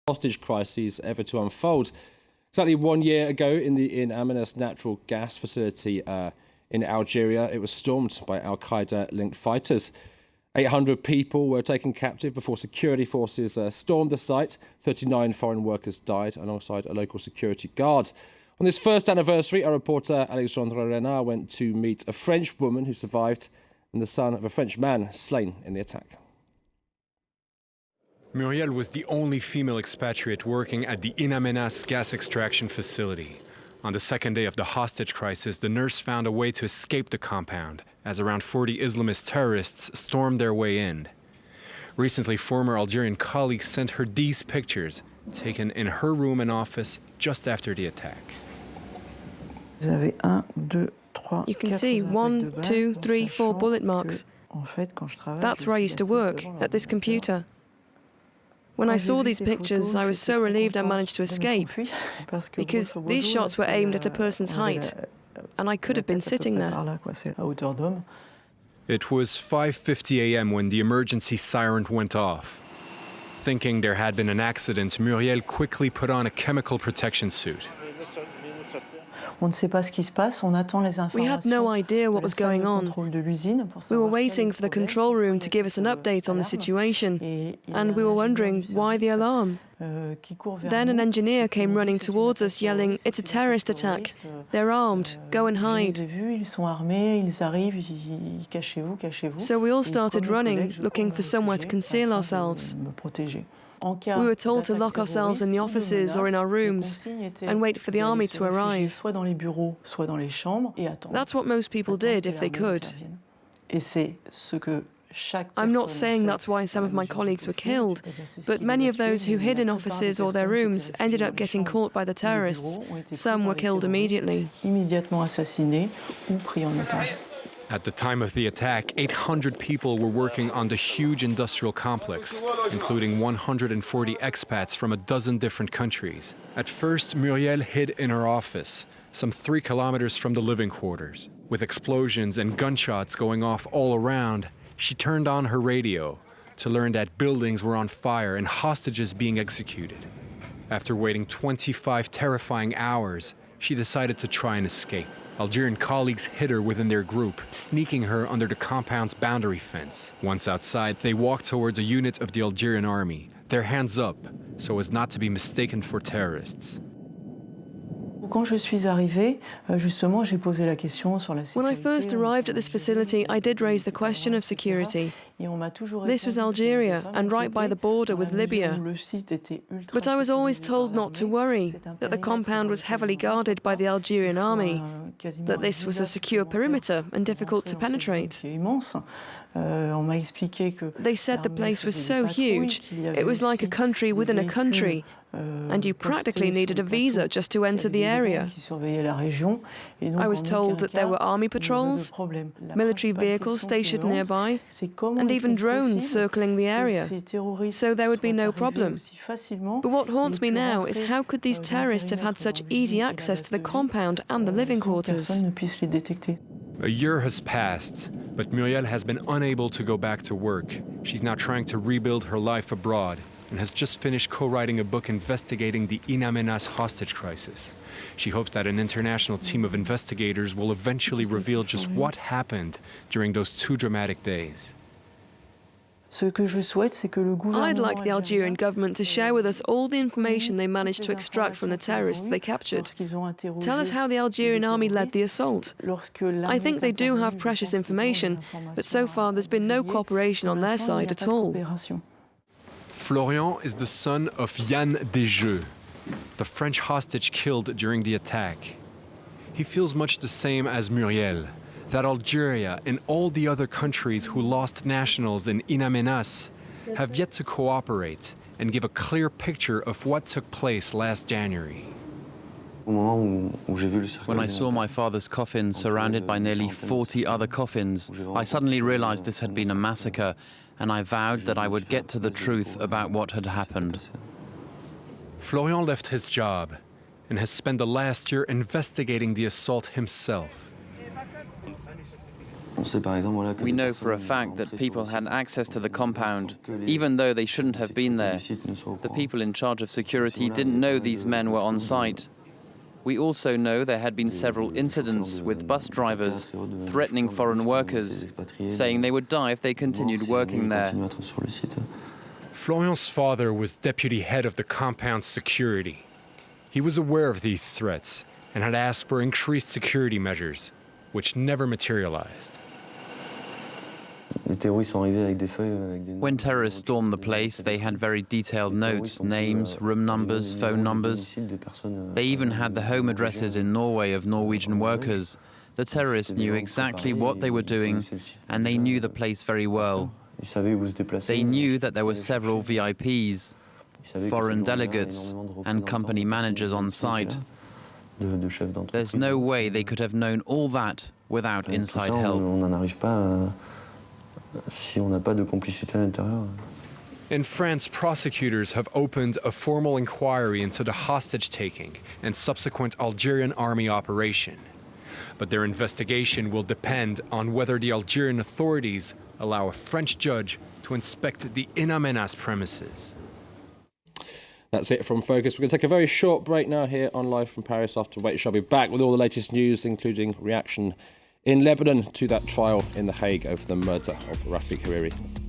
hostage crises ever to unfold. Exactly 1 year ago in the In Amenas natural gas facility in Algeria, it was stormed by Al-Qaeda-linked fighters. 800 people were taken captive before security forces stormed the site. 39 foreign workers died alongside a local security guard. On this first anniversary, our reporter Alexandre Renard went to meet a French woman who survived and the son of a French man slain in the attack. Muriel was the only female expatriate working at the In Amenas gas extraction facility. On the second day of the hostage crisis, the nurse found a way to escape the compound as around 40 Islamist terrorists stormed their way in. Recently, former Algerian colleagues sent her these pictures, taken in her room and office just after the attack. You can see 1, 2, 3, 4 bullet marks. That's where I used to work, at this computer. When I saw these pictures, I was so relieved I managed to escape, because these shots were aimed at a person's height, and I could have been sitting there. It was 5:50 a.m. when the emergency siren went off. Thinking there had been an accident, Muriel quickly put on a chemical protection suit. We had no idea what was going on. We were waiting for the control room to give us an update on the situation, and we were wondering why the alarm. Then an engineer came running towards us yelling, "It's a terrorist attack. They're armed. Go and hide." So we all started running, looking for somewhere to conceal ourselves. We were told to lock ourselves in the offices or in our rooms and wait for the army to arrive. That's what most people did if they could. I'm not saying that's why some of my colleagues were killed, but many of those who hid in offices or their rooms ended up getting caught by the terrorists. Some were killed immediately. At the time of the attack, 800 people were working on the huge industrial complex, including 140 expats from a dozen different countries. At first, Muriel hid in her office, some 3 kilometers from the living quarters. With explosions and gunshots going off all around, she turned on her radio to learn that buildings were on fire and hostages being executed. After waiting 25 terrifying hours, she decided to try and escape. Algerian colleagues hid her within their group, sneaking her under the compound's boundary fence. Once outside, they walked towards a unit of the Algerian army, their hands up, so as not to be mistaken for terrorists. When I first arrived at this facility, I did raise the question of security. This was Algeria, and right by the border with Libya. But I was always told not to worry, that the compound was heavily guarded by the Algerian army, that this was a secure perimeter and difficult to penetrate. They said the place was so huge, it was like a country within a country, and you practically needed a visa just to enter the area. I was told that there were army patrols, military vehicles stationed nearby, and even drones circling the area, so there would be no problem. But what haunts me now is how could these terrorists have had such easy access to the compound and the living quarters? A year has passed, but Muriel has been unable to go back to work. She's now trying to rebuild her life abroad and has just finished co-writing a book investigating the In Amenas hostage crisis. She hopes that an international team of investigators will eventually reveal just what happened during those 2 dramatic days. I'd like the Algerian government to share with us all the information they managed to extract from the terrorists they captured. Tell us how the Algerian army led the assault. I think they do have precious information, but so far there's been no cooperation on their side at all. Florian is the son of Yann Desjeux, the French hostage killed during the attack. He feels much the same as Muriel, that Algeria and all the other countries who lost nationals in In Amenas have yet to cooperate and give a clear picture of what took place last January. When I saw my father's coffin surrounded by nearly 40 other coffins, I suddenly realized this had been a massacre, and I vowed that I would get to the truth about what had happened. Florian left his job and has spent the last year investigating the assault himself. We know for a fact that people had access to the compound, even though they shouldn't have been there. The people in charge of security didn't know these men were on site. We also know there had been several incidents with bus drivers threatening foreign workers, saying they would die if they continued working there. Florian's father was deputy head of the compound's security. He was aware of these threats and had asked for increased security measures, which never materialized. When terrorists stormed the place, they had very detailed notes, names, room numbers, phone numbers. They even had the home addresses in Norway of Norwegian workers. The terrorists knew exactly what they were doing, and they knew the place very well. They knew that there were several VIPs, foreign delegates, and company managers on site. There's no way they could have known all that without inside help. In France, prosecutors have opened a formal inquiry into the hostage-taking and subsequent Algerian army operation. But their investigation will depend on whether the Algerian authorities allow a French judge to inspect the In Amenas premises. That's it from Focus. We're going to take a very short break now here on Live from Paris. After which I'll be back with all the latest news, including reaction in Lebanon to that trial in The Hague over the murder of Rafik Hariri.